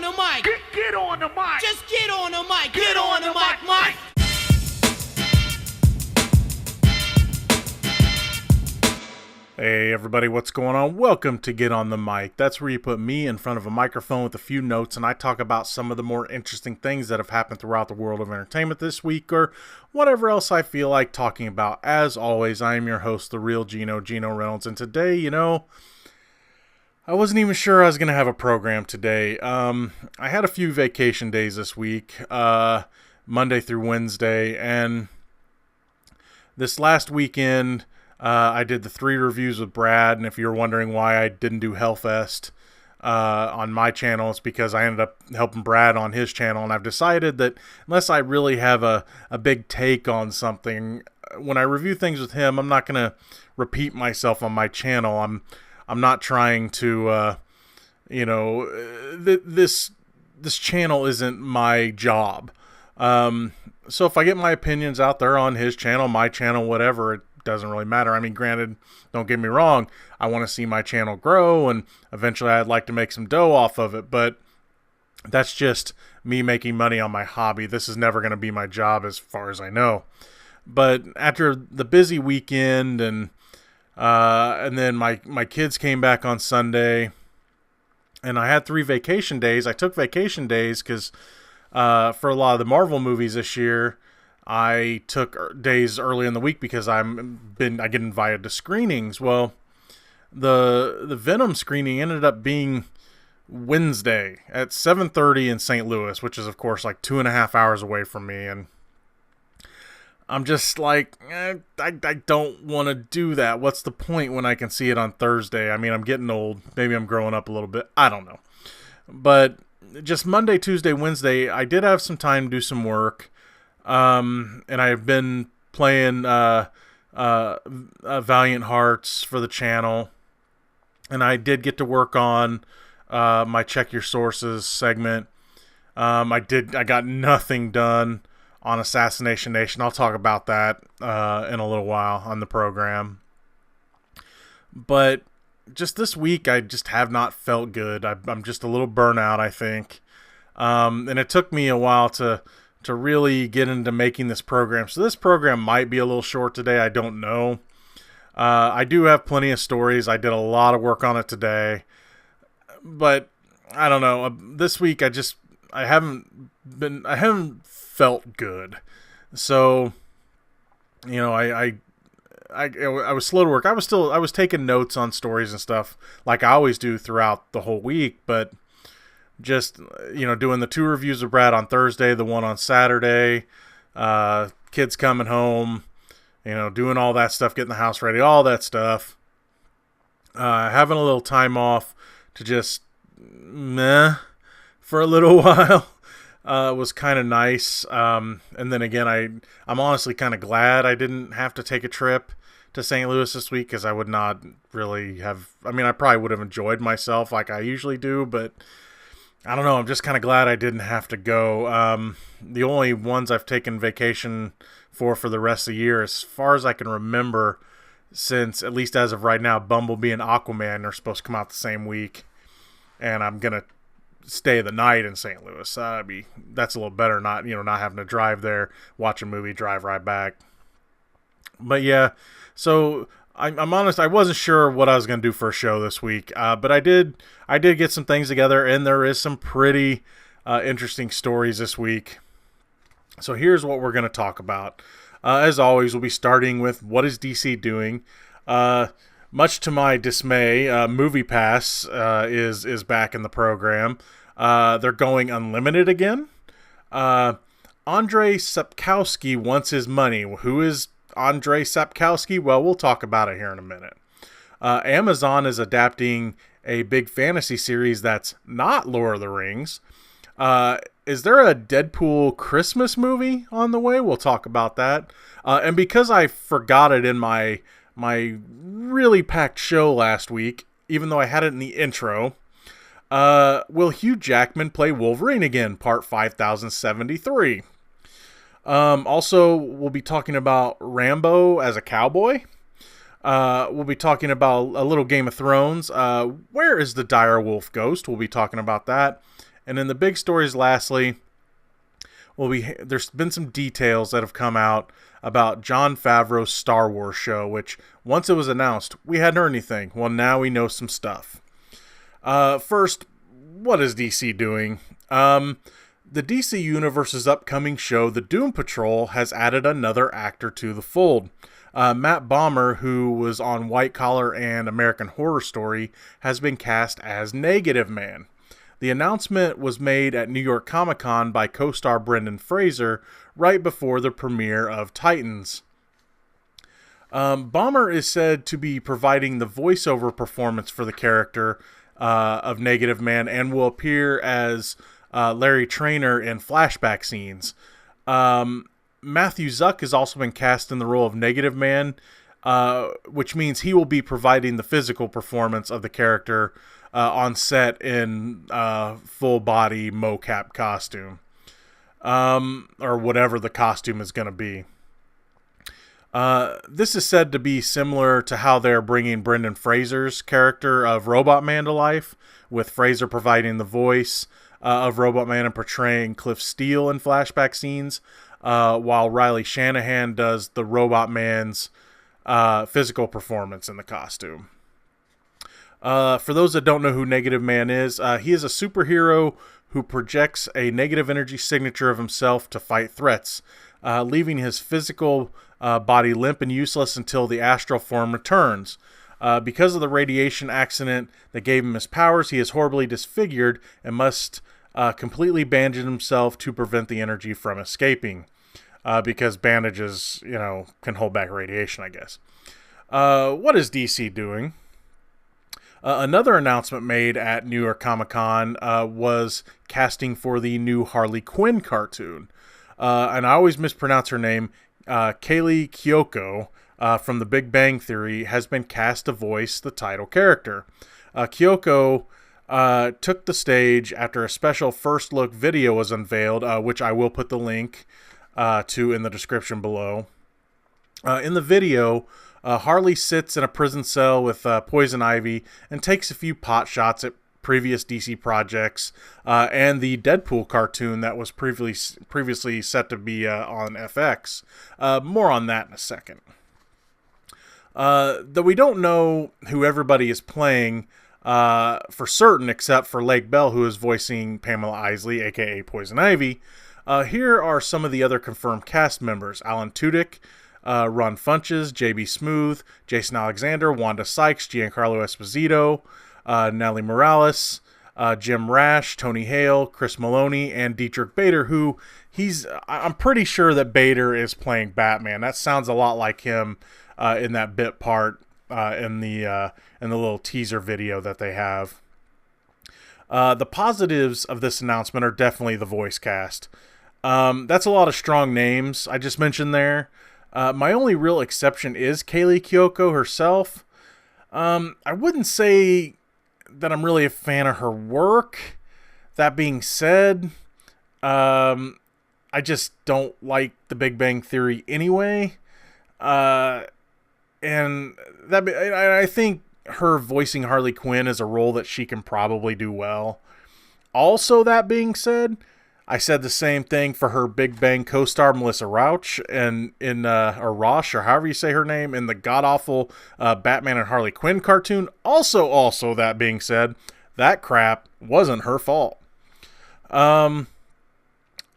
the mic. Get on the mic. Just get on the mic. Get on the mic, Mike. Hey everybody, what's going on? Welcome to Get on the Mic. That's where you put me in front of a microphone with a few notes and I talk about some of the more interesting things that have happened throughout the world of entertainment this week or whatever else I feel like talking about. As always, I am your host, the real Geno Reynolds, and today, I wasn't even sure I was going to have a program today. I had a few vacation days this week, Monday through Wednesday, and this last weekend I did the 3 reviews with Brad, and if you're wondering why I didn't do Hellfest on my channel, it's because I ended up helping Brad on his channel, and I've decided that unless I really have a big take on something, when I review things with him, I'm not going to repeat myself on my channel. I'm not trying to, this channel isn't my job. So if I get my opinions out there on his channel, my channel, whatever, it doesn't really matter. I mean, granted, don't get me wrong, I want to see my channel grow, and eventually I'd like to make some dough off of it, but that's just me making money on my hobby. This is never going to be my job as far as I know. But after the busy weekend and then my kids came back on Sunday, and I had 3 vacation days. I took vacation days because for a lot of the Marvel movies this year, I took days early in the week because I get invited to screenings. Well, the Venom screening ended up being Wednesday at 7:30 in St. Louis, which is of course like 2.5 hours away from me, and I'm just like, I don't want to do that. What's the point when I can see it on Thursday? I mean, I'm getting old. Maybe I'm growing up a little bit. I don't know. But just Monday, Tuesday, Wednesday, I did have some time to do some work. And I've been playing Valiant Hearts for the channel. And I did get to work on my Check Your Sources segment. I got nothing done on Assassination Nation. I'll talk about that in a little while on the program. But just this week, I just have not felt good. I'm just a little burnout, I think. And it took me a while to really get into making this program. So this program might be a little short today. I don't know. I do have plenty of stories. I did a lot of work on it today. But I don't know. This week, I haven't felt good. So, I was slow to work. I was taking notes on stories and stuff like I always do throughout the whole week, but just, doing the 2 reviews of Brad on Thursday, the one on Saturday, kids coming home, doing all that stuff, getting the house ready, all that stuff. Having a little time off to just for a little while was kind of nice. And then again, I'm honestly kind of glad I didn't have to take a trip to St. Louis this week, because I would not really have, I probably would have enjoyed myself like I usually do, but I don't know. I'm just kind of glad I didn't have to go. The only ones I've taken vacation for the rest of the year, as far as I can remember, since at least as of right now, Bumblebee and Aquaman are supposed to come out the same week, and I'm gonna stay the night in St. Louis. That's a little better. Not having to drive there, watch a movie, drive right back. But yeah, so I'm honest, I wasn't sure what I was going to do for a show this week, but I did get some things together, and there is some pretty interesting stories this week. So here's what we're going to talk about. As always, we'll be starting with what is DC doing. Much to my dismay, MoviePass is back in the program. They're going unlimited again. Andrei Sapkowski wants his money. Who is Andrei Sapkowski? Well, we'll talk about it here in a minute. Amazon is adapting a big fantasy series that's not Lord of the Rings. Is there a Deadpool Christmas movie on the way? We'll talk about that. And because I forgot it in my really packed show last week, even though I had it in the intro, will Hugh Jackman play Wolverine again? Part 5073. Also, we'll be talking about Rambo as a cowboy. We'll be talking about a little Game of Thrones. Where is the dire wolf ghost? We'll be talking about that. And in the big stories, lastly, there's been some details that have come out about Jon Favreau's Star Wars show, which once it was announced, we hadn't heard anything. Well, now we know some stuff. First, what is DC doing? The DC Universe's upcoming show, The Doom Patrol, has added another actor to the fold. Matt Bomer, who was on White Collar and American Horror Story, has been cast as Negative Man. The announcement was made at New York Comic Con by co-star Brendan Fraser right before the premiere of Titans. Bomer is said to be providing the voiceover performance for the character of Negative Man and will appear as Larry Traynor in flashback scenes. Matthew Zuck has also been cast in the role of Negative Man, which means he will be providing the physical performance of the character on set in full body mocap costume, or whatever the costume is going to be. This is said to be similar to how they're bringing Brendan Fraser's character of Robot Man to life, with Fraser providing the voice of Robot Man and portraying Cliff Steele in flashback scenes, while Riley Shanahan does the Robot Man's physical performance in the costume. For those that don't know who Negative Man is, he is a superhero who projects a negative energy signature of himself to fight threats, leaving his physical body limp and useless until the astral form returns. Because of the radiation accident that gave him his powers, he is horribly disfigured and must completely bandage himself to prevent the energy from escaping. Because bandages, can hold back radiation, I guess. What is DC doing? Another announcement made at New York Comic Con was casting for the new Harley Quinn cartoon. And I always mispronounce her name. Kaylee Kyoko from The Big Bang Theory has been cast to voice the title character. Kyoko took the stage after a special first look video was unveiled, which I will put the link to in the description below. In the video, Harley sits in a prison cell with Poison Ivy and takes a few pot shots at previous DC projects and the Deadpool cartoon that was previously set to be on FX. More on that in a second. Though we don't know who everybody is playing for certain, except for Lake Bell, who is voicing Pamela Isley, aka Poison Ivy. Here are some of the other confirmed cast members: Alan Tudyk, Ron Funches, JB Smooth, Jason Alexander, Wanda Sykes, Giancarlo Esposito, Nellie Morales, Jim Rash, Tony Hale, Chris Maloney, and Dietrich Bader, who I'm pretty sure that Bader is playing Batman. That sounds a lot like him in that bit part in the little teaser video that they have. The positives of this announcement are definitely the voice cast. That's a lot of strong names I just mentioned there. My only real exception is Kaylee Kyoko herself. I wouldn't say that I'm really a fan of her work. That being said, I just don't like The Big Bang Theory anyway. And I think her voicing Harley Quinn is a role that she can probably do well. Also, that being said, I said the same thing for her Big Bang co-star Melissa Rauch or Roche, or however you say her name, in the god-awful Batman and Harley Quinn cartoon. Also, that being said, that crap wasn't her fault. I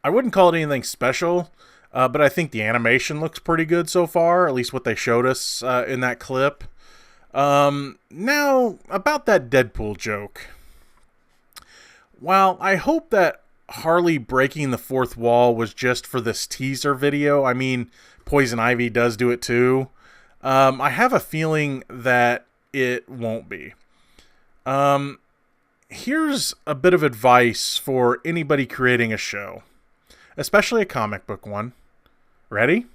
wouldn't call it anything special, but I think the animation looks pretty good so far, at least what they showed us in that clip. Now, about that Deadpool joke. While I hope that Harley breaking the fourth wall was just for this teaser video, I mean, Poison Ivy does do it too, I have a feeling that it won't be. Here's a bit of advice for anybody creating a show, especially a comic book one. Ready?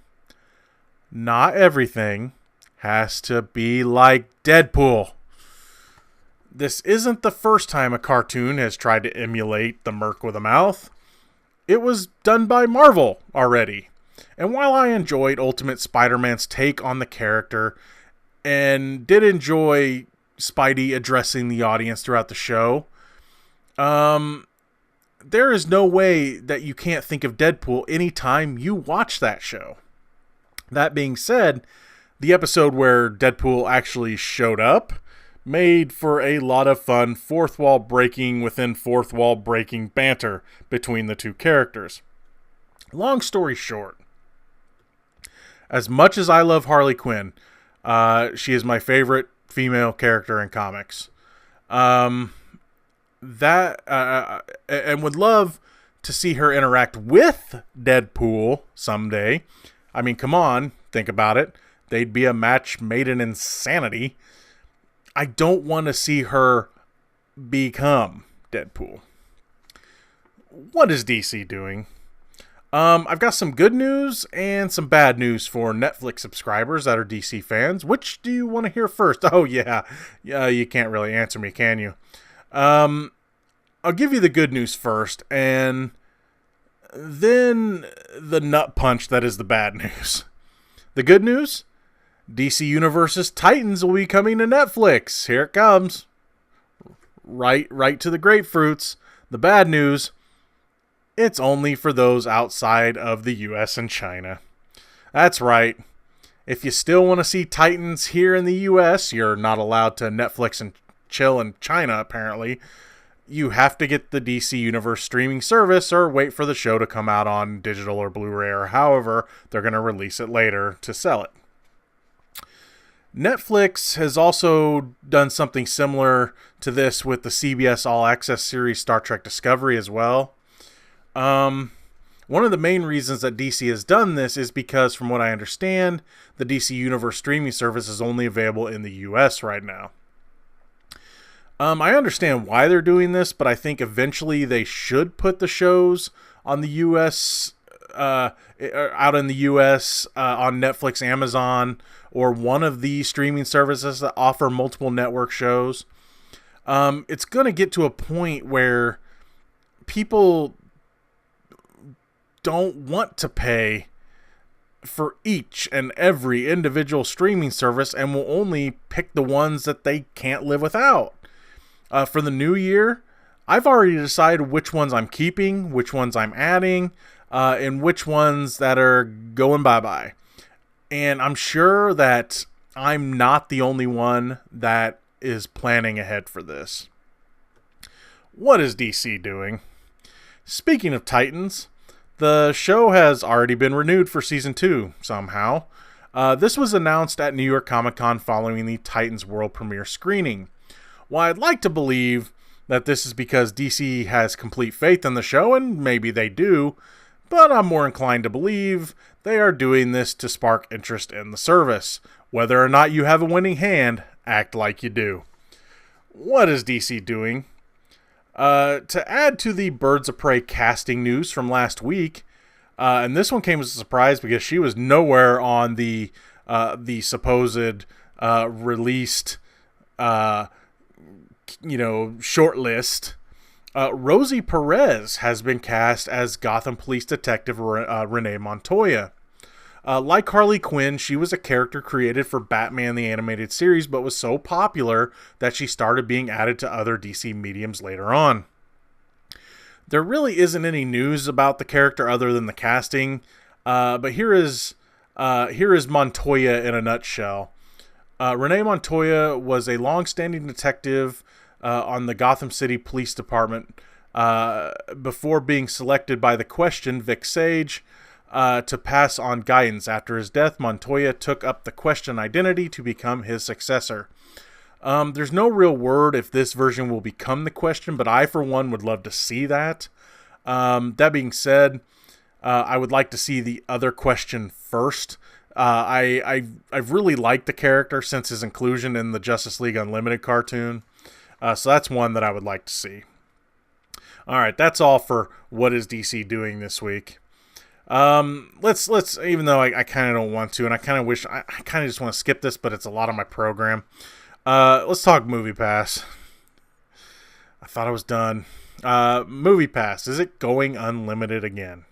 Not everything has to be like Deadpool. This isn't the first time a cartoon has tried to emulate the Merc with a Mouth. It was done by Marvel already. And while I enjoyed Ultimate Spider-Man's take on the character and did enjoy Spidey addressing the audience throughout the show, there is no way that you can't think of Deadpool anytime you watch that show. That being said, the episode where Deadpool actually showed up made for a lot of fun fourth wall breaking within fourth wall breaking banter between the two characters. Long story short, as much as I love Harley Quinn, she is my favorite female character in comics. And would love to see her interact with Deadpool someday. I mean, come on, think about it. They'd be a match made in insanity. I don't want to see her become Deadpool. What is DC doing? I've got some good news and some bad news for Netflix subscribers that are DC fans. Which do you want to hear first? Oh, yeah, you can't really answer me, can you? I'll give you the good news first, and then the nut punch that is the bad news. The good news? DC Universe's Titans will be coming to Netflix. Here it comes. Right to the grapefruits. The bad news, it's only for those outside of the US and China. That's right. If you still want to see Titans here in the US, you're not allowed to Netflix and chill in China, apparently. You have to get the DC Universe streaming service or wait for the show to come out on digital or Blu-ray or however they're going to release it later to sell it. Netflix has also done something similar to this with the CBS All Access series Star Trek Discovery as well. One of the main reasons that DC has done this is because, from what I understand, the DC Universe streaming service is only available in the US right now. I understand why they're doing this, but I think eventually they should put the shows on the US, out in the US, on Netflix, Amazon, or one of the streaming services that offer multiple network shows. It's going to get to a point where people don't want to pay for each and every individual streaming service and will only pick the ones that they can't live without. For the new year, I've already decided which ones I'm keeping, which ones I'm adding, and which ones that are going bye-bye. And I'm sure that I'm not the only one that is planning ahead for this. What is DC doing? Speaking of Titans, the show has already been renewed for Season 2, somehow. This was announced at New York Comic Con following the Titans world premiere screening. While I'd like to believe that this is because DC has complete faith in the show, and maybe they do, but I'm more inclined to believe they are doing this to spark interest in the service. Whether or not you have a winning hand, act like you do. What is DC doing? To add to the Birds of Prey casting news from last week, and this one came as a surprise because she was nowhere on the supposed released short list. Rosie Perez has been cast as Gotham Police Detective Renee Montoya. Like Harley Quinn, she was a character created for Batman the Animated Series, but was so popular that she started being added to other DC mediums later on. There really isn't any news about the character other than the casting, but here is Montoya in a nutshell. Renee Montoya was a long-standing detective on the Gotham City Police Department before being selected by the Question, Vic Sage, to pass on guidance. After his death, Montoya took up the Question identity to become his successor. There's no real word if this version will become the Question, but I, for one, would love to see that. That being said, I would like to see the other Question first. I've really liked the character since his inclusion in the Justice League Unlimited cartoon. So that's one that I would like to see. All right, that's all for what is DC doing this week. Let's even though I kind of don't want to, and I kind of wish I kind of just want to skip this, but it's a lot of my program. Let's talk Movie Pass. I thought I was done. Movie Pass, is it going unlimited again?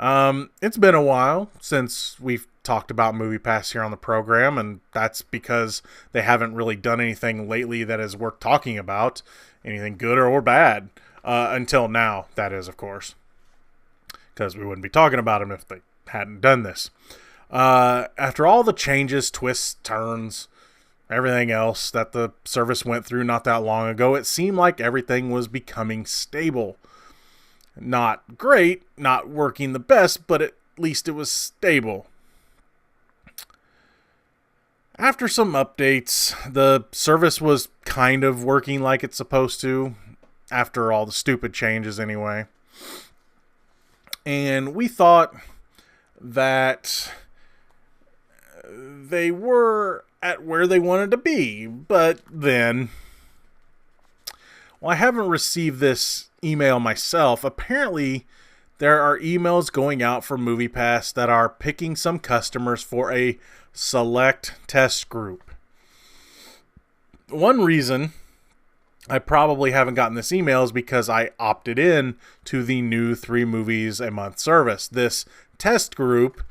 It's been a while since we've talked about Movie Pass here on the program, and that's because they haven't really done anything lately that is worth talking about, anything good or bad. Until now, that is, of course. Because we wouldn't be talking about them if they hadn't done this. After all the changes, twists, turns, everything else that the service went through not that long ago, it seemed like everything was becoming stable. Not great, not working the best, but at least it was stable. After some updates, the service was kind of working like it's supposed to, after all the stupid changes anyway. And we thought that they were at where they wanted to be, but then, well, I haven't received this email myself. Apparently, there are emails going out from MoviePass that are picking some customers for a select test group. One reason I probably haven't gotten this email is because I opted in to the new 3 movies a month service. This test group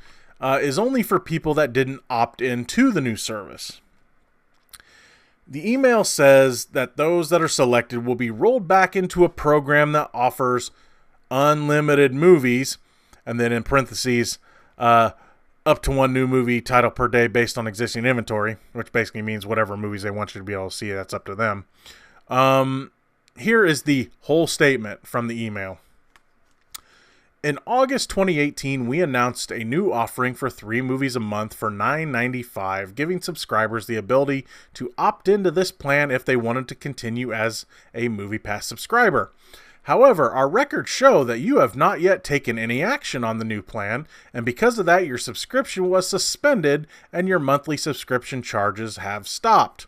is only for people that didn't opt into the new service. The email says that those that are selected will be rolled back into a program that offers unlimited movies, and then in parentheses, up to 1 new movie title per day based on existing inventory, which basically means whatever movies they want you to be able to see, that's up to them. Here is the whole statement from the email. In August 2018, we announced a new offering for 3 movies a month for $9.95, giving subscribers the ability to opt into this plan if they wanted to continue as a MoviePass subscriber. However, our records show that you have not yet taken any action on the new plan, and because of that, your subscription was suspended and your monthly subscription charges have stopped.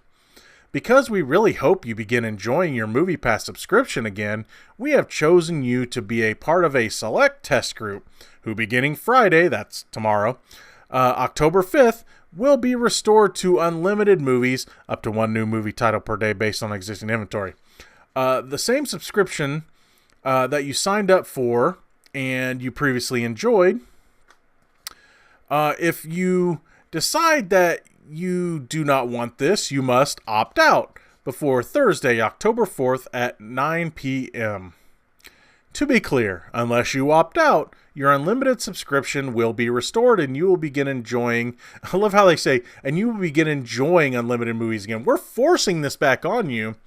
Because we really hope you begin enjoying your MoviePass subscription again, we have chosen you to be a part of a select test group, who beginning Friday, that's tomorrow, October 5th, will be restored to unlimited movies, up to 1 new movie title per day based on existing inventory. The same subscription that you signed up for and you previously enjoyed, if you decide that you do not want this, you must opt out before Thursday, October 4th at 9 p.m. To be clear, unless you opt out, your unlimited subscription will be restored and you will begin enjoying, I love how they say, and you will begin enjoying unlimited movies again. We're forcing this back on you.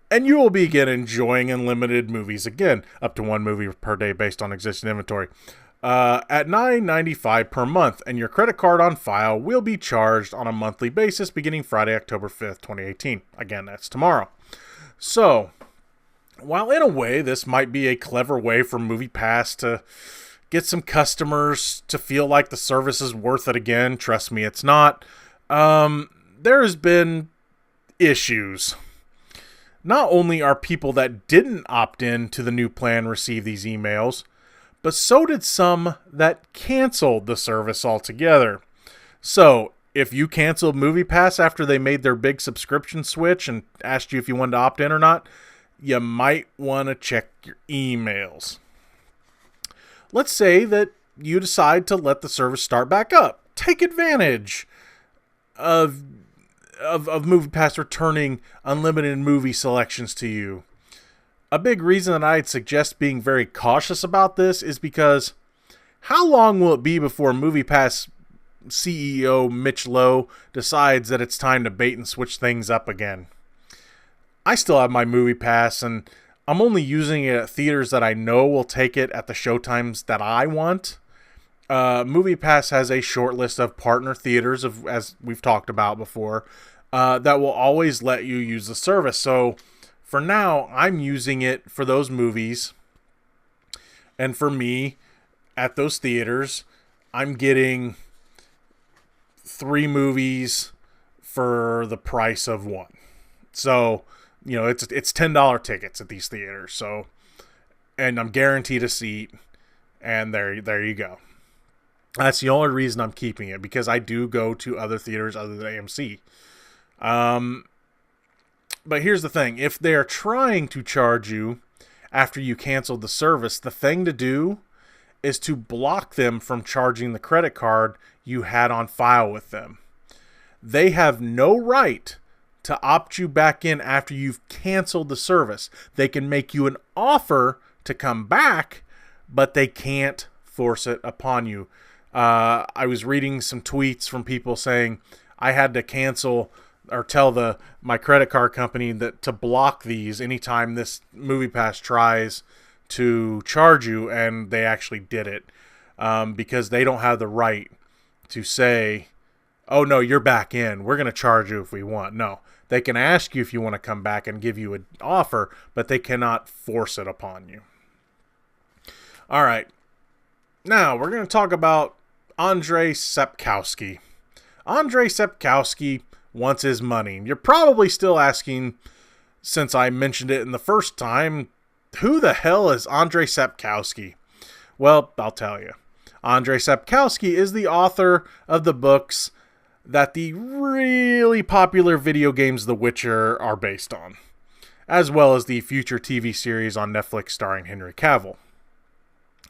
And you will begin enjoying unlimited movies again, up to 1 movie per day based on existing inventory, at $9.95 per month, and your credit card on file will be charged on a monthly basis beginning Friday, October 5th, 2018. Again, that's tomorrow. So, while in a way this might be a clever way for MoviePass to get some customers to feel like the service is worth it again, trust me, it's not. There has been issues. Not only are people that didn't opt in to the new plan receive these emails, but so did some that canceled the service altogether. So, if you canceled MoviePass after they made their big subscription switch and asked you if you wanted to opt in or not, you might want to check your emails. Let's say that you decide to let the service start back up. Take advantage of MoviePass returning unlimited movie selections to you. A big reason that I'd suggest being very cautious about this is because how long will it be before MoviePass CEO Mitch Lowe decides that it's time to bait and switch things up again? I still have my MoviePass and I'm only using it at theaters that I know will take it at the showtimes that I want. MoviePass has a short list of partner theaters, as we've talked about before, that will always let you use the service. So for now, I'm using it for those movies. And for me, at those theaters, I'm getting 3 movies for the price of 1. So, you know, it's $10 tickets at these theaters. So, and I'm guaranteed a seat. And there you go. That's the only reason I'm keeping it, because I do go to other theaters other than AMC. But here's the thing. If they're trying to charge you after you canceled the service, the thing to do is to block them from charging the credit card you had on file with them. They have no right to opt you back in after you've canceled the service. They can make you an offer to come back, but they can't force it upon you. I was reading some tweets from people saying I had to cancel or tell my credit card company that to block these anytime this MoviePass tries to charge you, and they actually did it because they don't have the right to say, oh no, you're back in, we're going to charge you if we want. No, they can ask you if you want to come back and give you an offer, but they cannot force it upon you. All right, now we're going to talk about Andrei Sapkowski. Andrei Sapkowski wants his money. You're probably still asking, since I mentioned it in the first time, who the hell is Andrei Sapkowski? Well, I'll tell you. Andrei Sapkowski is the author of the books that the really popular video games The Witcher are based on, as well as the future TV series on Netflix starring Henry Cavill.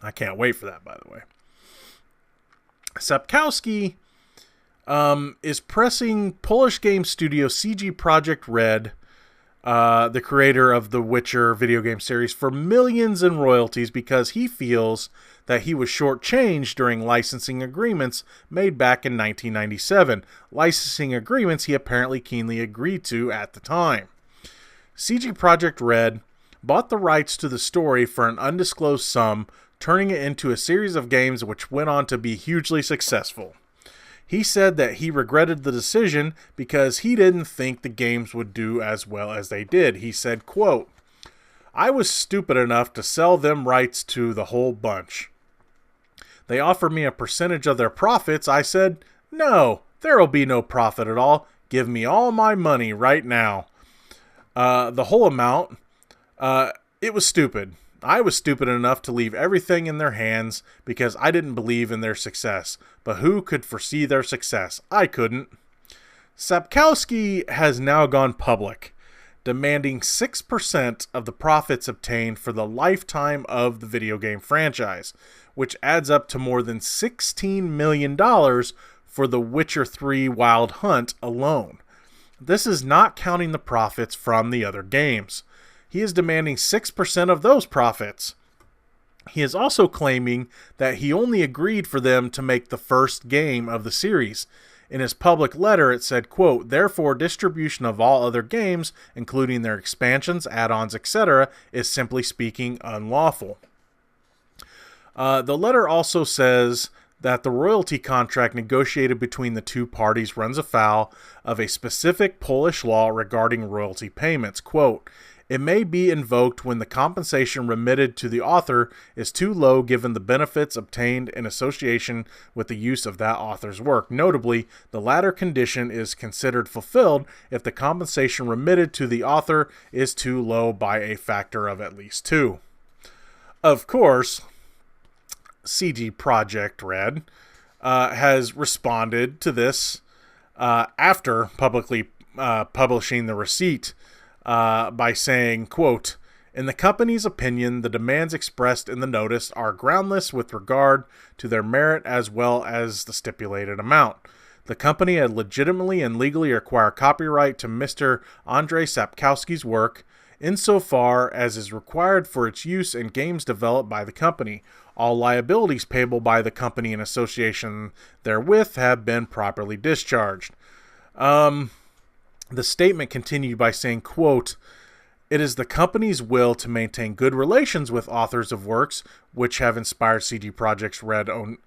I can't wait for that, by the way. Sapkowski is pressing Polish game studio CG Projekt Red, the creator of the Witcher video game series, for millions in royalties because he feels that he was shortchanged during licensing agreements made back in 1997. Licensing agreements he apparently keenly agreed to at the time. CG Projekt Red bought the rights to the story for an undisclosed sum, turning it into a series of games which went on to be hugely successful. He said that he regretted the decision because he didn't think the games would do as well as they did. He said, quote, "I was stupid enough to sell them rights to the whole bunch. They offered me a percentage of their profits. I said, no, there'll be no profit at all. Give me all my money right now. The whole amount, it was stupid. I was stupid enough to leave everything in their hands because I didn't believe in their success. But who could foresee their success? I couldn't." Sapkowski has now gone public, demanding 6% of the profits obtained for the lifetime of the video game franchise, which adds up to more than $16 million for The Witcher 3 Wild Hunt alone. This is not counting the profits from the other games. He is demanding 6% of those profits. He is also claiming that he only agreed for them to make the first game of the series. In his public letter, it said, quote, "Therefore, distribution of all other games, including their expansions, add-ons, etc., is simply speaking unlawful." The letter also says that the royalty contract negotiated between the two parties runs afoul of a specific Polish law regarding royalty payments. Quote, "It may be invoked when the compensation remitted to the author is too low given the benefits obtained in association with the use of that author's work. Notably, the latter condition is considered fulfilled if the compensation remitted to the author is too low by a factor of at least 2. Of course, CG Projekt Red has responded to this after publicly publishing the receipt by saying, quote, "In the company's opinion, the demands expressed in the notice are groundless with regard to their merit as well as the stipulated amount. The company had legitimately and legally acquired copyright to Mr. Andrei Sapkowski's work insofar as is required for its use in games developed by the company. All liabilities payable by the company in association therewith have been properly discharged." The statement continued by saying, quote, "It is the company's will to maintain good relations with authors of works which have inspired CG Projekt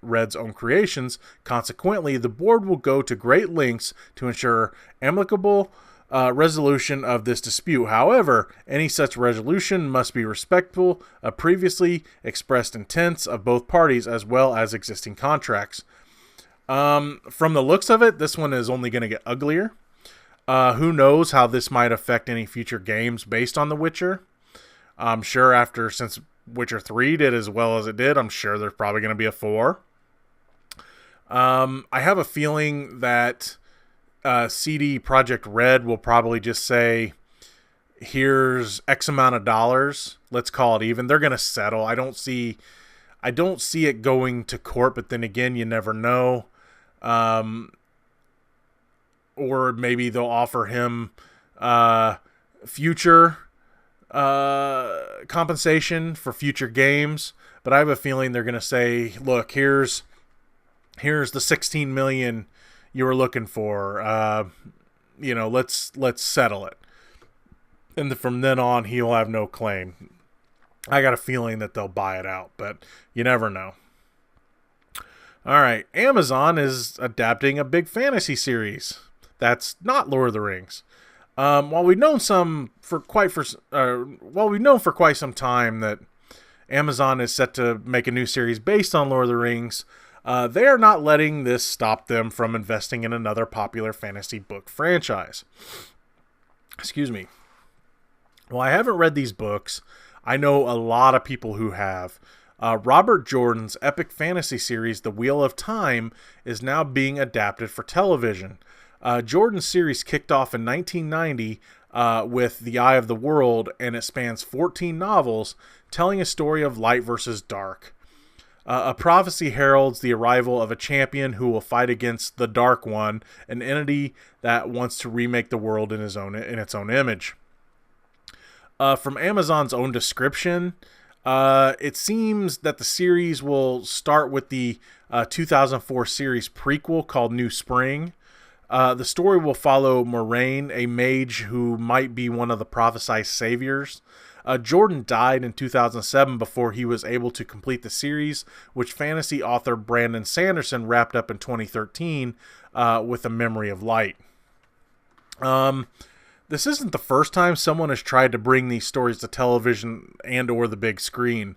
Red's own creations. Consequently, the board will go to great lengths to ensure amicable resolution of this dispute. However, any such resolution must be respectful of previously expressed intents of both parties as well as existing contracts." From the looks of it, this one is only going to get uglier. Who knows how this might affect any future games based on The Witcher. I'm sure since Witcher 3 did as well as it did, I'm sure there's probably going to be a 4. I have a feeling that CD Projekt Red will probably just say, here's X amount of dollars, let's call it even. They're going to settle. I don't see it going to court, but then again, you never know. Or maybe they'll offer him future compensation for future games. But I have a feeling they're going to say, look, here's the 16 million you were looking for. Let's settle it. And from then on, he'll have no claim. I got a feeling that they'll buy it out, but you never know. All right, Amazon is adapting a big fantasy series that's not Lord of the Rings. While we've known for quite some time that Amazon is set to make a new series based on Lord of the Rings, they are not letting this stop them from investing in another popular fantasy book franchise. Excuse me. Well, I haven't read these books. I know a lot of people who have. Robert Jordan's epic fantasy series, The Wheel of Time, is now being adapted for television. Jordan's series kicked off in 1990 with The Eye of the World, and it spans 14 novels, telling a story of light versus dark. A prophecy heralds the arrival of a champion who will fight against the Dark One, an entity that wants to remake the world in its own image. From Amazon's own description, it seems that the series will start with the 2004 series prequel called New Spring. The story will follow Moraine, a mage who might be one of the prophesized saviors. Jordan died in 2007 before he was able to complete the series, which fantasy author Brandon Sanderson wrapped up in 2013 with A Memory of Light. This isn't the first time someone has tried to bring these stories to television and or the big screen.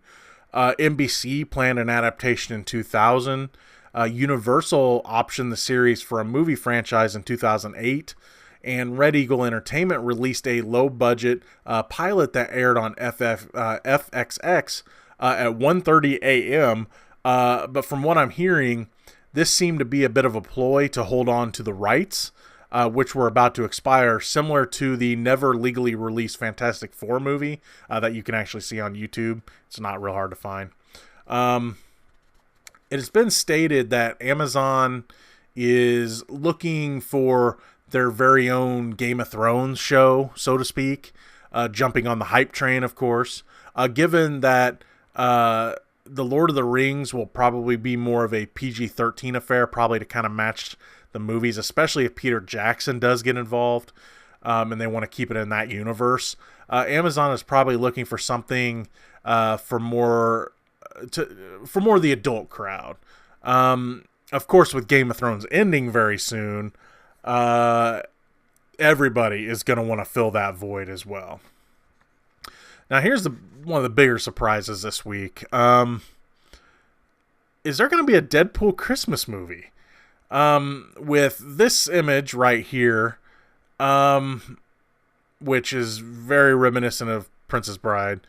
NBC planned an adaptation in 2000. Universal optioned the series for a movie franchise in 2008. And Red Eagle Entertainment released a low-budget pilot that aired on FXX at 1:30 a.m. But from what I'm hearing, this seemed to be a bit of a ploy to hold on to the rights, which were about to expire, similar to the never legally released Fantastic Four movie that you can actually see on YouTube. It's not real hard to find. It has been stated that Amazon is looking for their very own Game of Thrones show, so to speak, jumping on the hype train, of course. Given that The Lord of the Rings will probably be more of a PG-13 affair, probably to kind of match the movies, especially if Peter Jackson does get involved, and they want to keep it in that universe. Amazon is probably looking for something for more of the adult crowd. Of course, with Game of Thrones ending very soon, everybody is going to want to fill that void as well. Now, here's one of the bigger surprises this week. Is there going to be a Deadpool Christmas movie? With this image right here, which is very reminiscent of Princess Bride,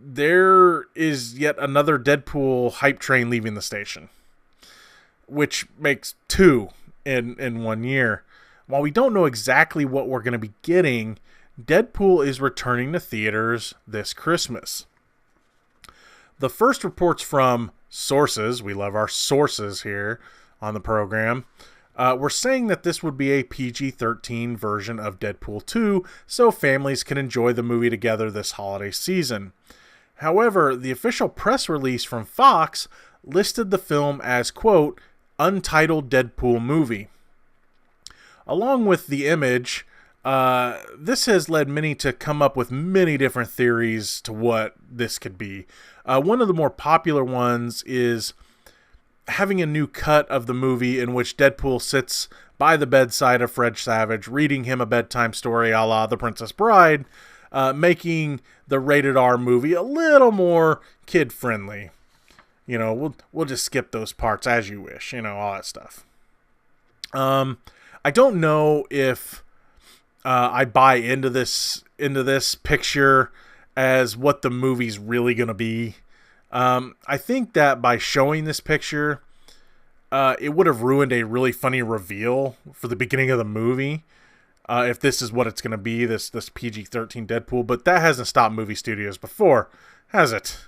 there is yet another Deadpool hype train leaving the station, which makes two in 1 year. While we don't know exactly what we're going to be getting, Deadpool is returning to theaters this Christmas. The first reports from sources, we love our sources here on the program, were saying that this would be a PG-13 version of Deadpool 2, so families can enjoy the movie together this holiday season. However, the official press release from Fox listed the film as, quote, untitled Deadpool movie. Along with the image, this has led many to come up with many different theories to what this could be. One of the more popular ones is having a new cut of the movie in which Deadpool sits by the bedside of Fred Savage, reading him a bedtime story a la The Princess Bride, making the rated R movie a little more kid-friendly. You know, we'll just skip those parts as you wish, you know, all that stuff. I don't know if I buy into this picture as what the movie's really going to be. I think that by showing this picture, it would have ruined a really funny reveal for the beginning of the movie. If this is what it's going to be, this PG-13 Deadpool. But that hasn't stopped movie studios before, has it?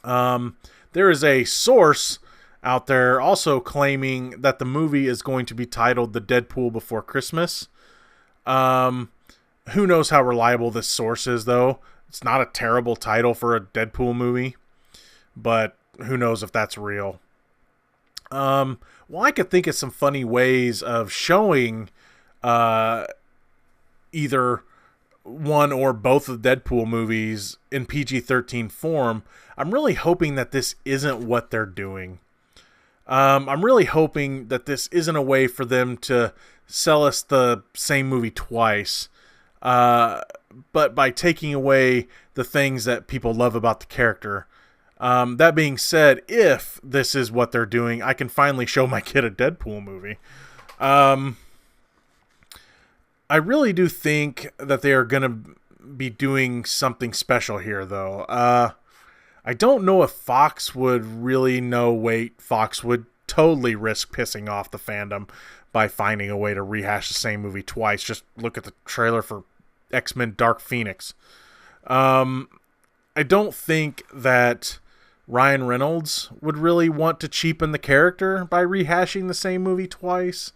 There is a source out there also claiming that the movie is going to be titled The Deadpool Before Christmas. Who knows how reliable this source is, though. It's not a terrible title for a Deadpool movie, but who knows if that's real. Well, I could think of some funny ways of showing either one or both of the Deadpool movies in PG-13 form. I'm really hoping that this isn't what they're doing. I'm really hoping that this isn't a way for them to sell us the same movie twice, but by taking away the things that people love about the character. That being said, if this is what they're doing, I can finally show my kid a Deadpool movie. I really do think that they are going to be doing something special here, though. I don't know if Fox would really Fox would totally risk pissing off the fandom by finding a way to rehash the same movie twice. Just look at the trailer for X-Men Dark Phoenix. I don't think that Ryan Reynolds would really want to cheapen the character by rehashing the same movie twice.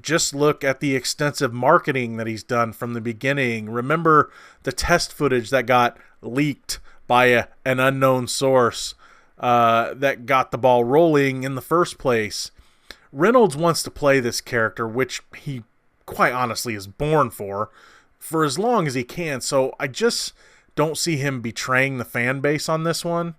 Just look at the extensive marketing that he's done from the beginning. Remember the test footage that got leaked by an unknown source that got the ball rolling in the first place. Reynolds wants to play this character, which he quite honestly is born for as long as he can. So I just don't see him betraying the fan base on this one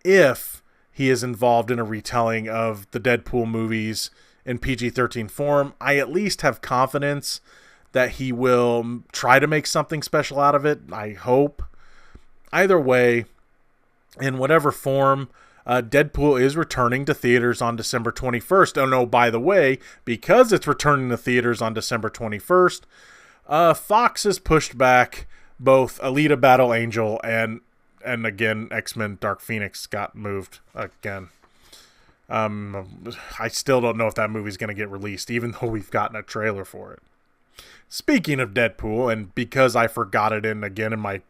if he is involved in a retelling of the Deadpool movies in PG-13 form. I at least have confidence that he will try to make something special out of it. I hope. Either way, in whatever form, Deadpool is returning to theaters on December 21st. Oh no, by the way, because it's returning to theaters on December 21st, Fox has pushed back both Alita Battle Angel and again, X-Men Dark Phoenix got moved again. I still don't know if that movie's going to get released, even though we've gotten a trailer for it. Speaking of Deadpool, and because I forgot it in my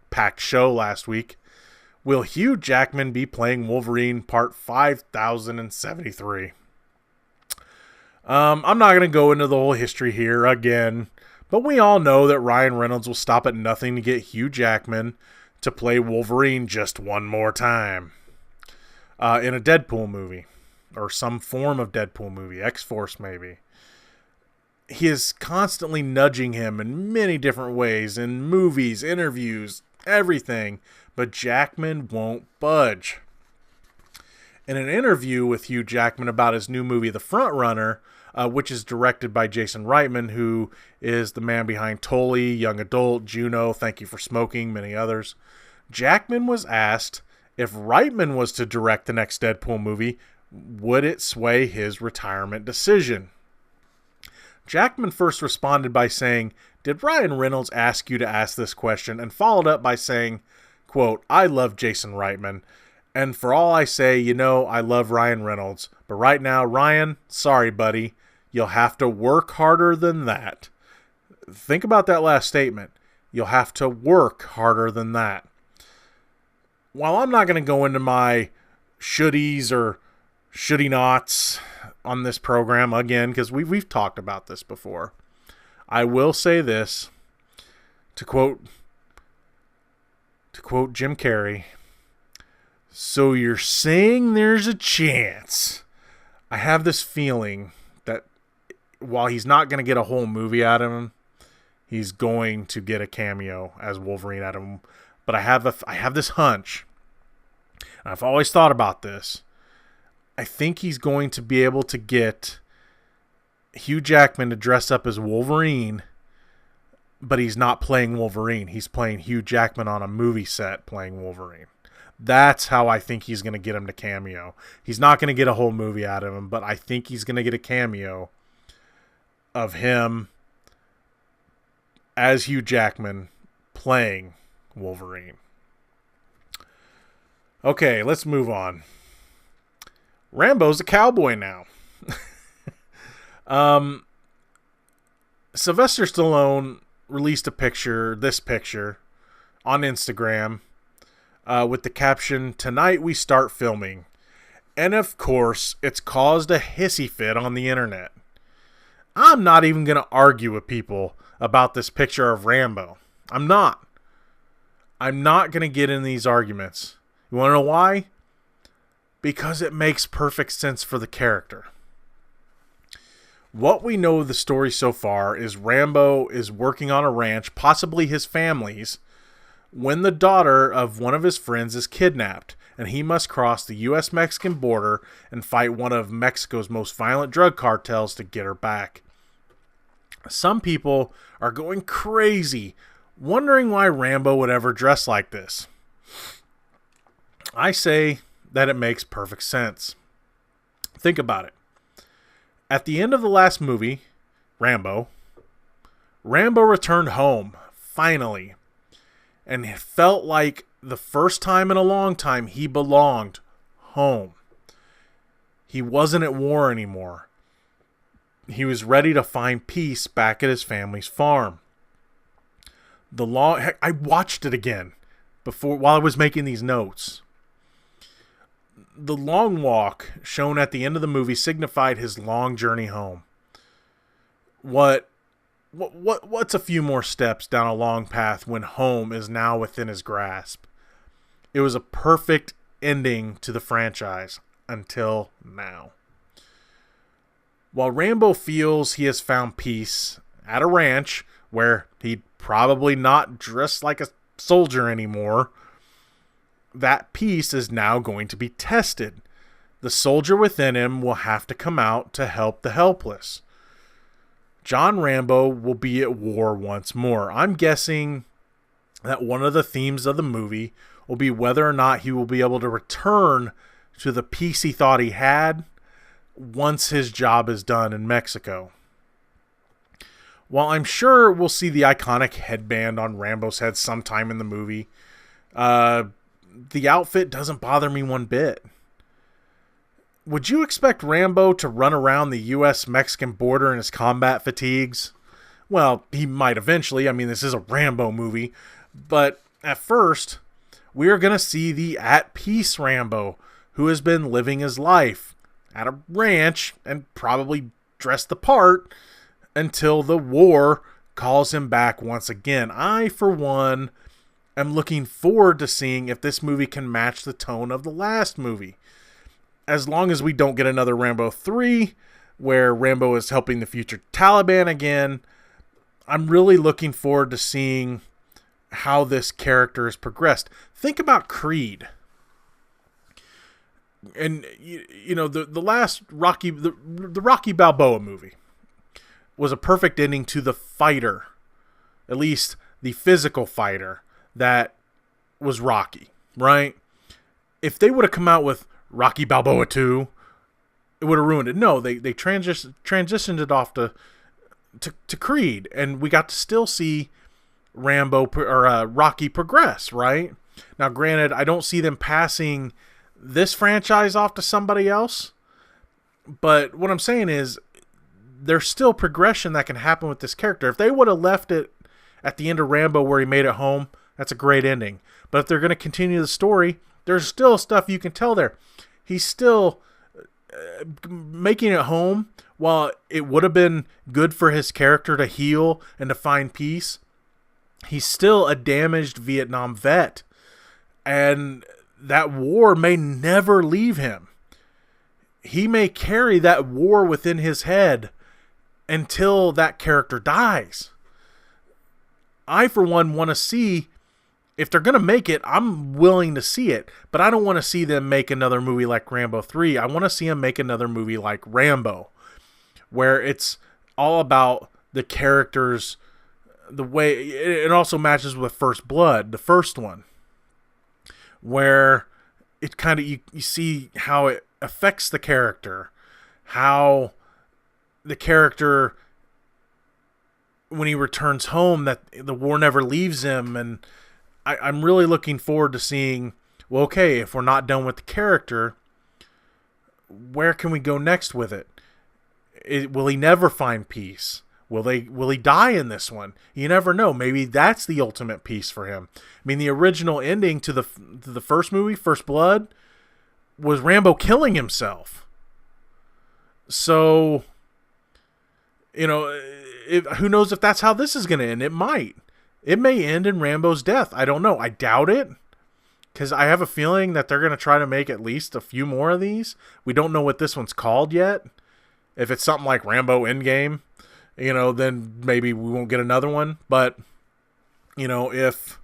packed show last week, will Hugh Jackman be playing Wolverine Part 5073? I'm not going to go into the whole history here again, but we all know that Ryan Reynolds will stop at nothing to get Hugh Jackman to play Wolverine just one more time in a Deadpool movie, or some form of Deadpool movie, X-Force maybe. He is constantly nudging him in many different ways, in movies, interviews, everything, but Jackman won't budge. In an interview with Hugh Jackman about his new movie, The Front Runner, which is directed by Jason Reitman, who is the man behind Tully, Young Adult, Juno, Thank You for Smoking, many others, Jackman was asked if Reitman was to direct the next Deadpool movie, would it sway his retirement decision? Jackman first responded by saying, "Did Ryan Reynolds ask you to ask this question?" and followed up by saying, quote, "I love Jason Reitman, and for all I say, I love Ryan Reynolds, but right now, Ryan, sorry buddy, you'll have to work harder than that." Think about that last statement. You'll have to work harder than that. While I'm not going to go into my shouldies or shouldy nots on this program again, because we've talked about this before, I will say this, to quote Jim Carrey, "So you're saying there's a chance?" I have this feeling that while he's not going to get a whole movie out of him, he's going to get a cameo as Wolverine out of him. But I have this hunch, and I've always thought about this. I think he's going to be able to get Hugh Jackman to dress up as Wolverine, but he's not playing Wolverine. He's playing Hugh Jackman on a movie set playing Wolverine. That's how I think he's going to get him to cameo. He's not going to get a whole movie out of him, but I think he's going to get a cameo of him as Hugh Jackman playing Wolverine. Okay, let's move on. Rambo's a cowboy now. Sylvester Stallone released this picture on Instagram with the caption, "Tonight we start filming." And of course, it's caused a hissy fit on the internet. I'm not even going to argue with people about this picture of Rambo. I'm not. I'm not going to get in these arguments. You want to know why? Because it makes perfect sense for the character. What we know of the story so far is Rambo is working on a ranch, possibly his family's, when the daughter of one of his friends is kidnapped, and he must cross the U.S.-Mexican border and fight one of Mexico's most violent drug cartels to get her back. Some people are going crazy, wondering why Rambo would ever dress like this. I say that it makes perfect sense. Think about it. At the end of the last movie, Rambo returned home, finally. And it felt like the first time in a long time he belonged home. He wasn't at war anymore. He was ready to find peace back at his family's farm. I watched it again while I was making these notes. The long walk shown at the end of the movie signified his long journey home. What's a few more steps down a long path when home is now within his grasp? It was a perfect ending to the franchise until now. While Rambo feels he has found peace at a ranch where he'd probably not dress like a soldier anymore, that peace is now going to be tested. The soldier within him will have to come out to help the helpless. John Rambo will be at war once more. I'm guessing that one of the themes of the movie will be whether or not he will be able to return to the peace he thought he had once his job is done in Mexico. While I'm sure we'll see the iconic headband on Rambo's head sometime in the movie, the outfit doesn't bother me one bit. Would you expect Rambo to run around the U.S.-Mexican border in his combat fatigues? Well, he might eventually. I mean, this is a Rambo movie. But at first, we are going to see the at-peace Rambo, who has been living his life at a ranch and probably dressed the part until the war calls him back once again. I, for one, am looking forward to seeing if this movie can match the tone of the last movie. As long as we don't get another Rambo 3, where Rambo is helping the future Taliban again, I'm really looking forward to seeing how this character has progressed. Think about Creed. And, you know, the last Rocky, the Rocky Balboa movie was a perfect ending to the fighter, at least the physical fighter, that was Rocky, right? If they would have come out with Rocky Balboa 2, it would have ruined it. No, they transitioned it off to Creed, and we got to still see Rocky progress, right? Now, granted, I don't see them passing this franchise off to somebody else, but what I'm saying is there's still progression that can happen with this character. If they would have left it at the end of Rambo where he made it home, that's a great ending. But if they're going to continue the story, there's still stuff you can tell there. He's still making it home. While it would have been good for his character to heal and to find peace, he's still a damaged Vietnam vet. And that war may never leave him. He may carry that war within his head until that character dies. I, for one, want to see, if they're going to make it, I'm willing to see it, but I don't want to see them make another movie like Rambo 3. I want to see them make another movie like Rambo, where it's all about the characters, the way it also matches with First Blood, the first one, where it kind of, you see how it affects the character, how the character, when he returns home, that the war never leaves him. And I'm really looking forward to seeing, well, okay, if we're not done with the character, where can we go next with it? Will he never find peace? Will he die in this one? You never know. Maybe that's the ultimate peace for him. I mean, the original ending to the first movie, First Blood, was Rambo killing himself. So You know, who knows if that's how this is going to end? It might. It may end in Rambo's death. I don't know. I doubt it. Because I have a feeling that they're going to try to make at least a few more of these. We don't know what this one's called yet. If it's something like Rambo Endgame, then maybe we won't get another one. But, if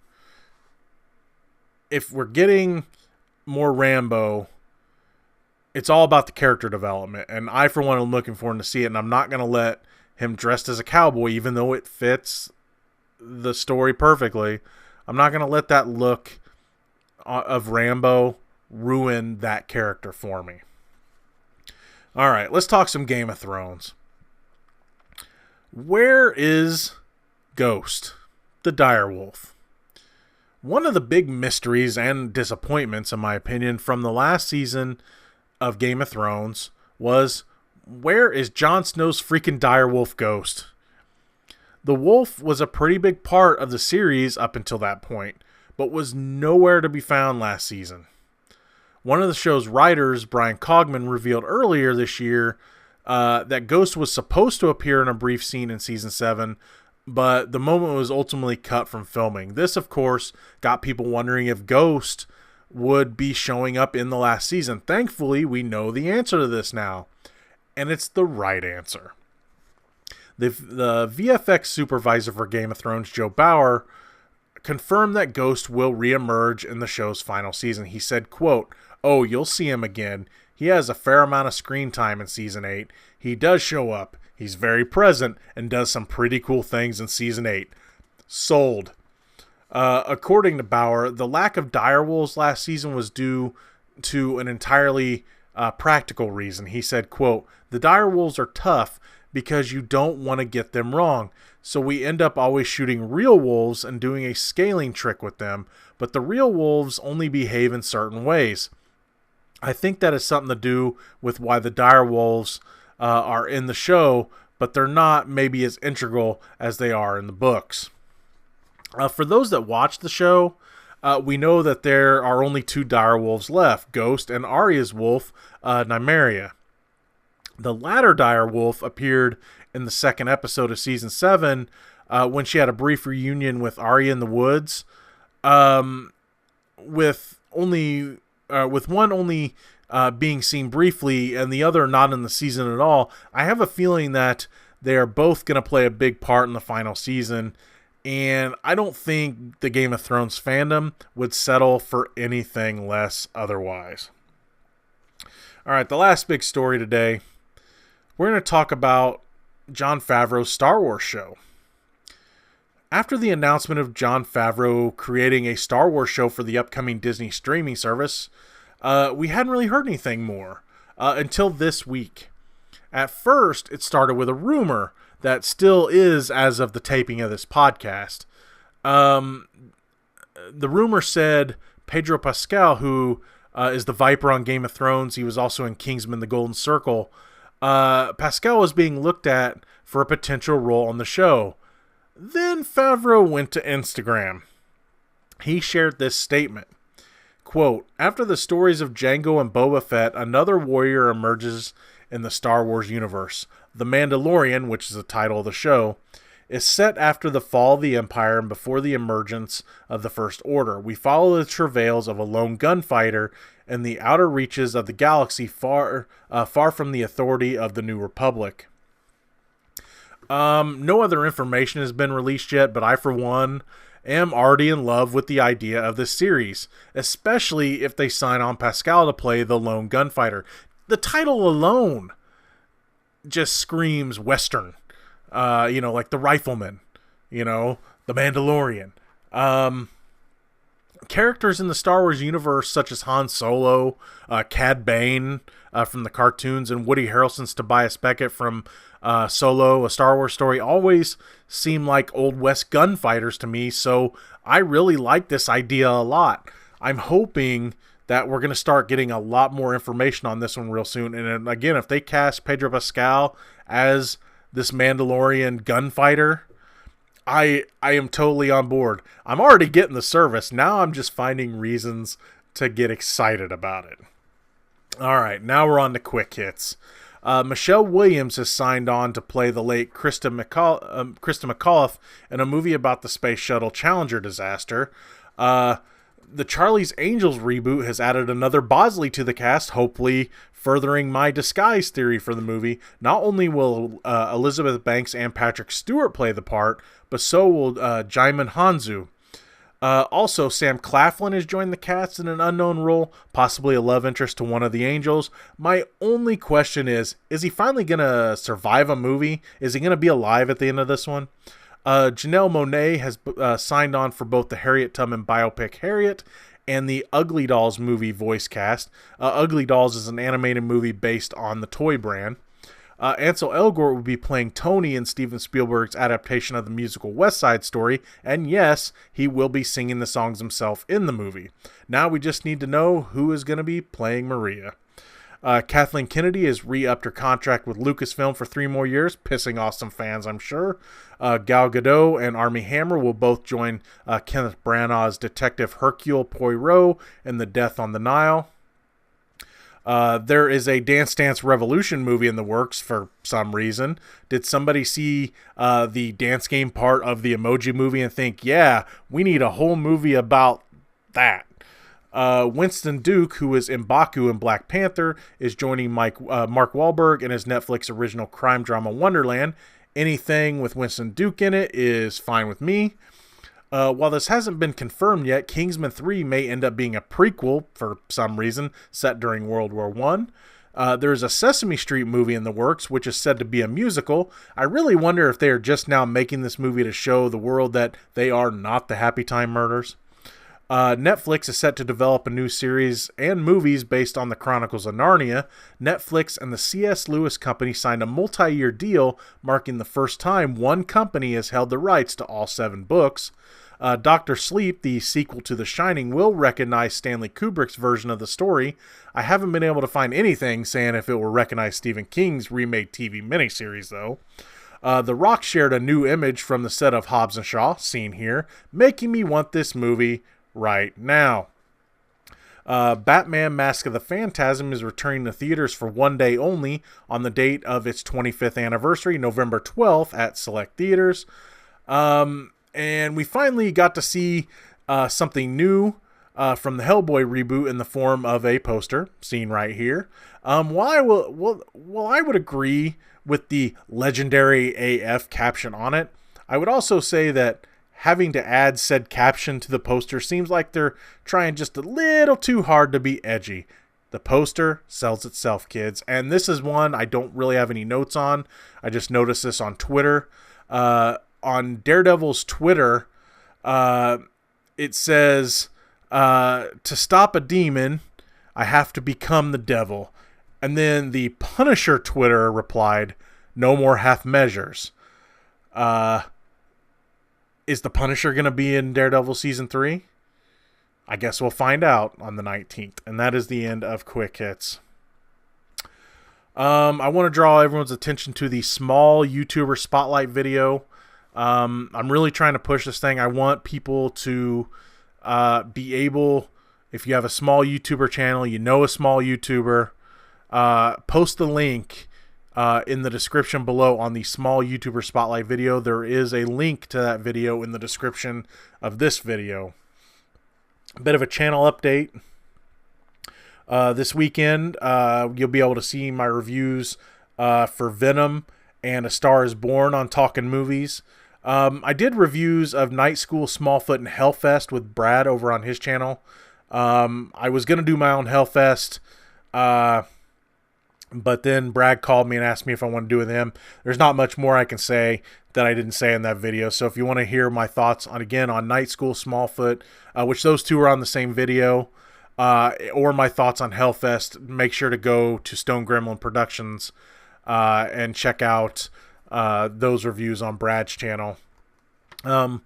we're getting more Rambo, it's all about the character development. And I, for one, am looking forward to see it. And I'm not going to let him dressed as a cowboy, even though it fits the story perfectly. I'm not going to let that look of Rambo ruin that character for me. All right, let's talk some Game of Thrones. Where is Ghost, the direwolf? One of the big mysteries and disappointments, in my opinion, from the last season of Game of Thrones was, where is Jon Snow's freaking direwolf Ghost? The wolf was a pretty big part of the series up until that point, but was nowhere to be found last season. One of the show's writers, Brian Cogman, revealed earlier this year that Ghost was supposed to appear in a brief scene in Season 7, but the moment was ultimately cut from filming. This, of course, got people wondering if Ghost would be showing up in the last season. Thankfully, we know the answer to this now, and it's the right answer. The VFX supervisor for Game of Thrones, Joe Bauer, confirmed that Ghost will reemerge in the show's final season. He said, quote, "Oh, you'll see him again. He has a fair amount of screen time in Season 8. He does show up. He's very present and does some pretty cool things in Season 8. Sold." According to Bauer, the lack of direwolves last season was due to an entirely practical reason. He said, quote, "The direwolves are tough because you don't want to get them wrong. So we end up always shooting real wolves and doing a scaling trick with them, but the real wolves only behave in certain ways. I think that has something to do with why the dire wolves are in the show, but they're not maybe as integral as they are in the books." For those that watch the show, we know that there are only two dire wolves left, Ghost and Arya's wolf, Nymeria. The latter dire wolf appeared in the second episode of Season 7 when she had a brief reunion with Arya in the woods, with one only being seen briefly and the other not in the season at all. I have a feeling that they are both going to play a big part in the final season, and I don't think the Game of Thrones fandom would settle for anything less otherwise. All right, the last big story today, we're going to talk about Jon Favreau's Star Wars show. After the announcement of Jon Favreau creating a Star Wars show for the upcoming Disney streaming service, we hadn't really heard anything more until this week. At first, it started with a rumor that still is as of the taping of this podcast. The rumor said Pedro Pascal, who is the Viper on Game of Thrones, he was also in Kingsman: The Golden Circle, Pascal was being looked at for a potential role on the show. Then Favreau went to Instagram. He shared this statement. Quote, "After the stories of Jango and Boba Fett, another warrior emerges in the Star Wars universe. The Mandalorian, which is the title of the show, is set after the fall of the Empire and before the emergence of the First Order. We follow the travails of a lone gunfighter in the outer reaches of the galaxy, far from the authority of the New Republic." No other information has been released yet, but I, for one, am already in love with the idea of this series, especially if they sign on Pascal to play the lone gunfighter. The title alone just screams Western, like the Rifleman, the Mandalorian. Characters in the Star Wars universe, such as Han Solo, Cad Bane from the cartoons, and Woody Harrelson's Tobias Beckett from Solo, A Star Wars Story, always seem like Old West gunfighters to me, so I really like this idea a lot. I'm hoping that we're going to start getting a lot more information on this one real soon, and again, if they cast Pedro Pascal as this Mandalorian gunfighter, I am totally on board. I'm already getting the service. Now I'm just finding reasons to get excited about it. All right, now we're on to quick hits. Michelle Williams has signed on to play the late Krista McAuliffe in a movie about the Space Shuttle Challenger disaster. The Charlie's Angels reboot has added another Bosley to the cast, hopefully furthering my disguise theory for the movie. Not only will Elizabeth Banks and Patrick Stewart play the part, but so will Jaimin Hanzu. Also, Sam Claflin has joined the cast in an unknown role, possibly a love interest to one of the Angels. My only question is he finally going to survive a movie? Is he going to be alive at the end of this one? Janelle Monáe has signed on for both the Harriet Tubman biopic Harriet and the Ugly Dolls movie voice cast. Ugly Dolls is an animated movie based on the toy brand. Ansel Elgort will be playing Tony in Steven Spielberg's adaptation of the musical West Side Story, and yes, he will be singing the songs himself in the movie. Now we just need to know who is going to be playing Maria. Kathleen Kennedy has re-upped her contract with Lucasfilm for 3 more years, pissing off some fans, I'm sure. Gal Gadot and Armie Hammer will both join Kenneth Branagh's Detective Hercule Poirot in The Death on the Nile. There is a Dance Dance Revolution movie in the works for some reason. Did somebody see the dance game part of the Emoji Movie and think, yeah, we need a whole movie about that? Winston Duke, who is M'Baku in Black Panther, is joining Mark Wahlberg in his Netflix original crime drama Wonderland. Anything with Winston Duke in it is fine with me. While this hasn't been confirmed yet, Kingsman 3 may end up being a prequel for some reason, set during World War I. There's a Sesame Street movie in the works, which is said to be a musical. I really wonder if they are just now making this movie to show the world that they are not the Happy Time Murders. Netflix is set to develop a new series and movies based on the Chronicles of Narnia. Netflix and the C.S. Lewis Company signed a multi-year deal, marking the first time one company has held the rights to all 7 books. Dr. Sleep, the sequel to The Shining, will recognize Stanley Kubrick's version of the story. I haven't been able to find anything saying if it will recognize Stephen King's remade TV miniseries, though. The Rock shared a new image from the set of Hobbs and Shaw, seen here, making me want this movie right now. Batman Mask of the Phantasm is returning to theaters for 1 day only on the date of its 25th anniversary, November 12th at select theaters. And we finally got to see something new from the Hellboy reboot in the form of a poster, seen right here. While I would agree with the legendary AF caption on it, I would also say that having to add said caption to the poster seems like they're trying just a little too hard to be edgy. The poster sells itself, kids. And this is one I don't really have any notes on. I just noticed this on Twitter. On Daredevil's Twitter, it says, to stop a demon, I have to become the devil. And then the Punisher Twitter replied, no more half measures. Is the Punisher going to be in Daredevil Season 3? I guess we'll find out on the 19th. And that is the end of Quick Hits. I want to draw everyone's attention to the small YouTuber spotlight video. I'm really trying to push this thing. I want people to be able, if you have a small YouTuber channel, you know a small YouTuber, post the link in the description below on the small YouTuber spotlight video. There is a link to that video in the description of this video. A bit of a channel update. This weekend, you'll be able to see my reviews for Venom and A Star is Born on Talking Movies. I did reviews of Night School, Smallfoot, and Hellfest with Brad over on his channel. I was going to do my own Hellfest, but then Brad called me and asked me if I want to do it with him. There's not much more I can say that I didn't say in that video. So if you want to hear my thoughts on Night School, Smallfoot, which those two are on the same video, or my thoughts on Hellfest, make sure to go to Stone Gremlin Productions and check out those reviews on Brad's channel. I'll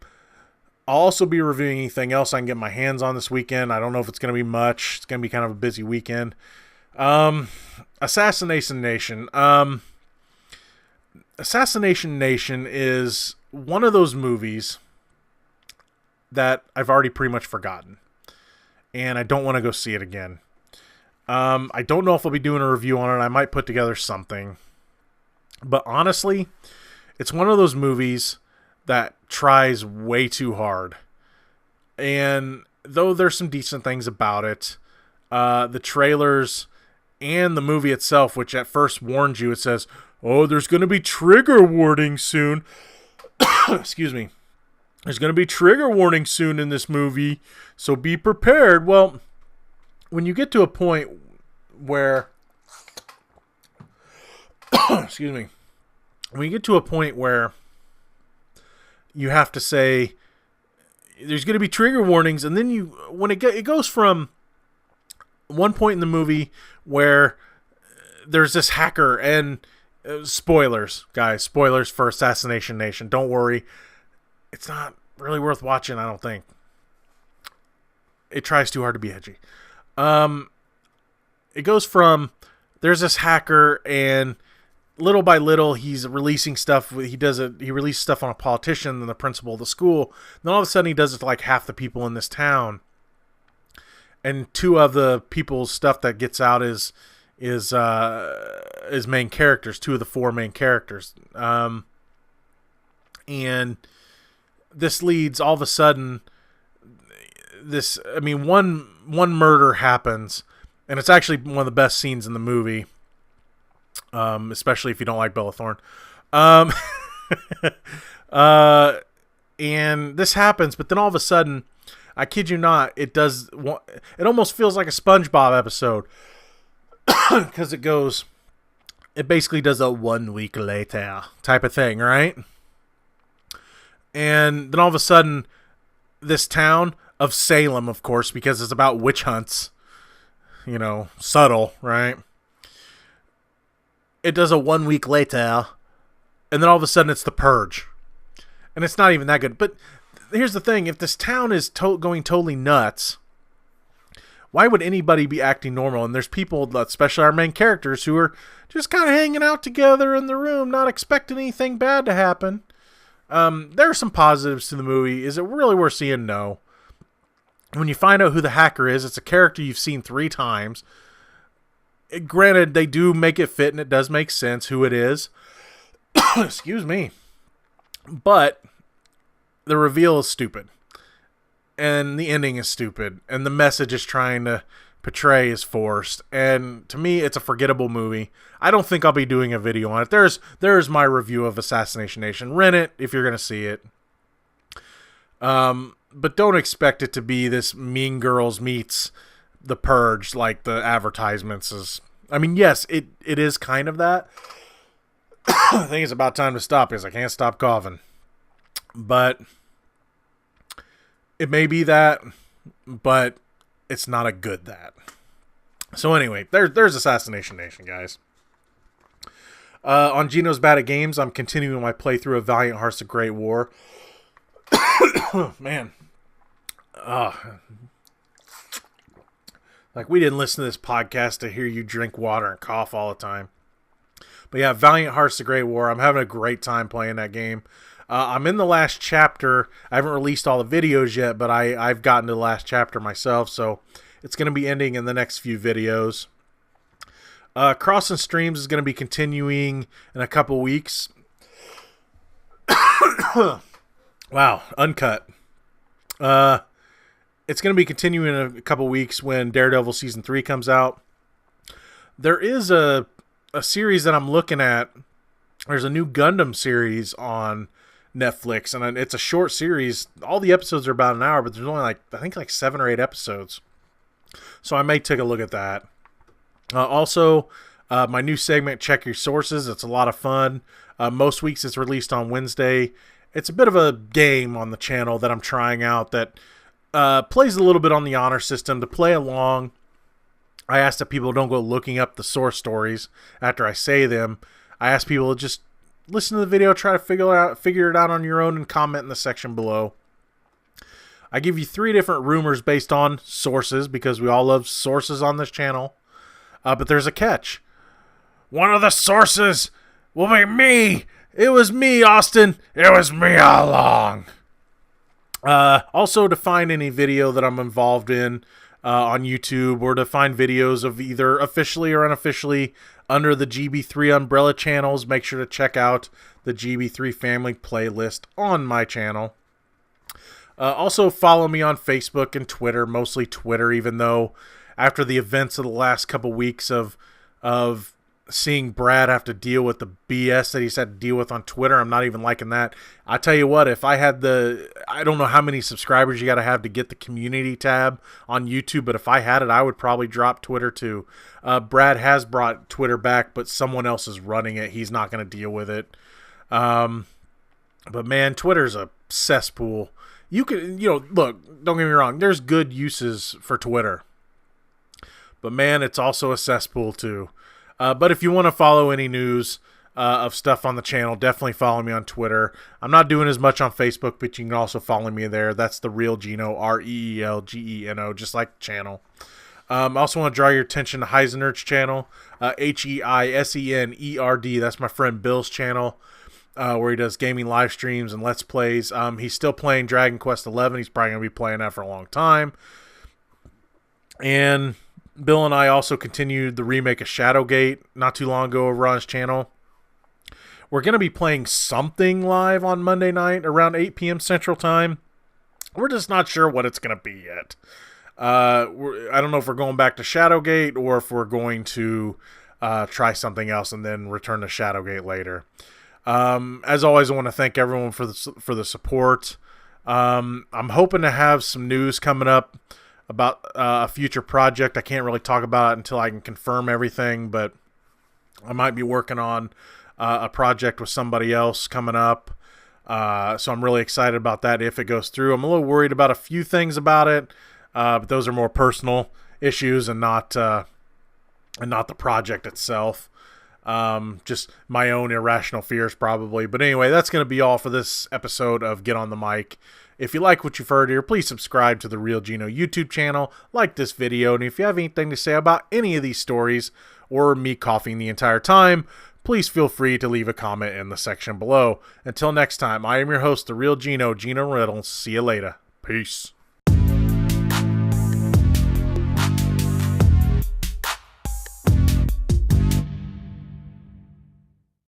also be reviewing anything else I can get my hands on this weekend. I don't know if it's going to be much. It's going to be kind of a busy weekend. Assassination Nation. Assassination Nation is one of those movies that I've already pretty much forgotten. And I don't want to go see it again. I don't know if I'll be doing a review on it. I might put together something. But honestly, it's one of those movies that tries way too hard. And though there's some decent things about it, the trailers and the movie itself, which at first warns you, it says, oh, there's going to be trigger warning soon. Excuse me. There's going to be trigger warning soon in this movie, so be prepared. Well, when you get to a point where... excuse me. When you get to a point where you have to say there's going to be trigger warnings, and then it goes from one point in the movie where there's this hacker, and spoilers, guys, spoilers for Assassination Nation. Don't worry. It's not really worth watching, I don't think. It tries too hard to be edgy. It goes from there's this hacker, and little by little he's releasing stuff. He releases stuff on a politician and the principal of the school. And then all of a sudden he does it to like half the people in this town. And two of the people's stuff that gets out is main characters. Two of the four main characters. And this leads all of a sudden one murder happens, and it's actually one of the best scenes in the movie, especially if you don't like Bella Thorne. And this happens, but then all of a sudden, I kid you not, it almost feels like a SpongeBob episode, because it basically does a 1 week later type of thing, right? And then all of a sudden, this town of Salem, of course, because it's about witch hunts, subtle, right? It does a 1 week later, and then all of a sudden it's The Purge. And it's not even that good. But here's the thing. If this town is going totally nuts, why would anybody be acting normal? And there's people, especially our main characters, who are just kind of hanging out together in the room, not expecting anything bad to happen. There are some positives to the movie. Is it really worth seeing? No. When you find out who the hacker is, it's a character you've seen 3 times. Granted, they do make it fit, and it does make sense who it is. Excuse me. But the reveal is stupid. And the ending is stupid. And the message it's trying to portray is forced. And to me, it's a forgettable movie. I don't think I'll be doing a video on it. There's my review of Assassination Nation. Rent it if you're going to see it. But don't expect it to be this Mean Girls meets The Purge like the advertisements is. I mean, yes, it is kind of that. I think it's about time to stop because I can't stop coughing. But it may be that, but it's not a good that. So anyway, there's Assassination Nation, guys. On Geno's Bad at Games, I'm continuing my playthrough of Valiant Hearts: The Great War. Man. Like, we didn't listen to this podcast to hear you drink water and cough all the time. But yeah, Valiant Hearts: The Great War. I'm having a great time playing that game. I'm in the last chapter. I haven't released all the videos yet, but I've gotten to the last chapter myself, so it's going to be ending in the next few videos. Crossing Streams is going to be continuing in a couple weeks. Wow, uncut. It's going to be continuing in a couple weeks when Daredevil Season 3 comes out. There is a series that I'm looking at. There's a new Gundam series on Netflix, and it's a short series. All the episodes are about an hour, but there's only I think 7 or 8 episodes. So I may take a look at that. Also, my new segment, Check Your Sources. It's a lot of fun. Most weeks it's released on Wednesday. It's a bit of a game on the channel that I'm trying out that plays a little bit on the honor system to play along. I ask that people don't go looking up the source stories after I say them. I ask people to just listen to the video, try to figure it out on your own, and comment in the section below. I give you 3 different rumors based on sources, because we all love sources on this channel. But there's a catch. One of the sources will be me. It was me, Austin. It was me all along. Also, to find any video that I'm involved in, on YouTube, or to find videos of either officially or unofficially under the GB3 umbrella channels, make sure to check out the GB3 family playlist on my channel. Also follow me on Facebook and Twitter, mostly Twitter, even though after the events of the last couple weeks of seeing Brad have to deal with the BS that he's had to deal with on Twitter, I'm not even liking that. I tell you what, if I had I don't know how many subscribers you got to have to get the community tab on YouTube, but if I had it, I would probably drop Twitter too. Brad has brought Twitter back, but someone else is running it. He's not going to deal with it. But man, Twitter's a cesspool. You can, look, don't get me wrong, there's good uses for Twitter. But man, it's also a cesspool too. But if you want to follow any news of stuff on the channel, definitely follow me on Twitter. I'm not doing as much on Facebook, but you can also follow me there. That's the Real Geno, REELGENO, just like the channel. I also want to draw your attention to Heisenert's channel, HEISENERD. That's my friend Bill's channel, where he does gaming live streams and Let's Plays. He's still playing Dragon Quest XI. He's probably going to be playing that for a long time. And Bill and I also continued the remake of Shadowgate not too long ago over on his channel. We're going to be playing something live on Monday night around 8 p.m. Central Time. We're just not sure what it's going to be yet. I don't know if we're going back to Shadowgate or if we're going to try something else and then return to Shadowgate later. As always, I want to thank everyone for the support. I'm hoping to have some news coming up about a future project. I can't really talk about it until I can confirm everything, but I might be working on a project with somebody else coming up. So I'm really excited about that if it goes through. I'm a little worried about a few things about it, but those are more personal issues and not the project itself. Just my own irrational fears probably. But anyway, that's going to be all for this episode of Get on the Mic. If you like what you've heard here, please subscribe to the Real Geno YouTube channel, like this video, and if you have anything to say about any of these stories or me coughing the entire time, please feel free to leave a comment in the section below. Until next time, I am your host, the Real Geno, Geno Reynolds. See you later. Peace.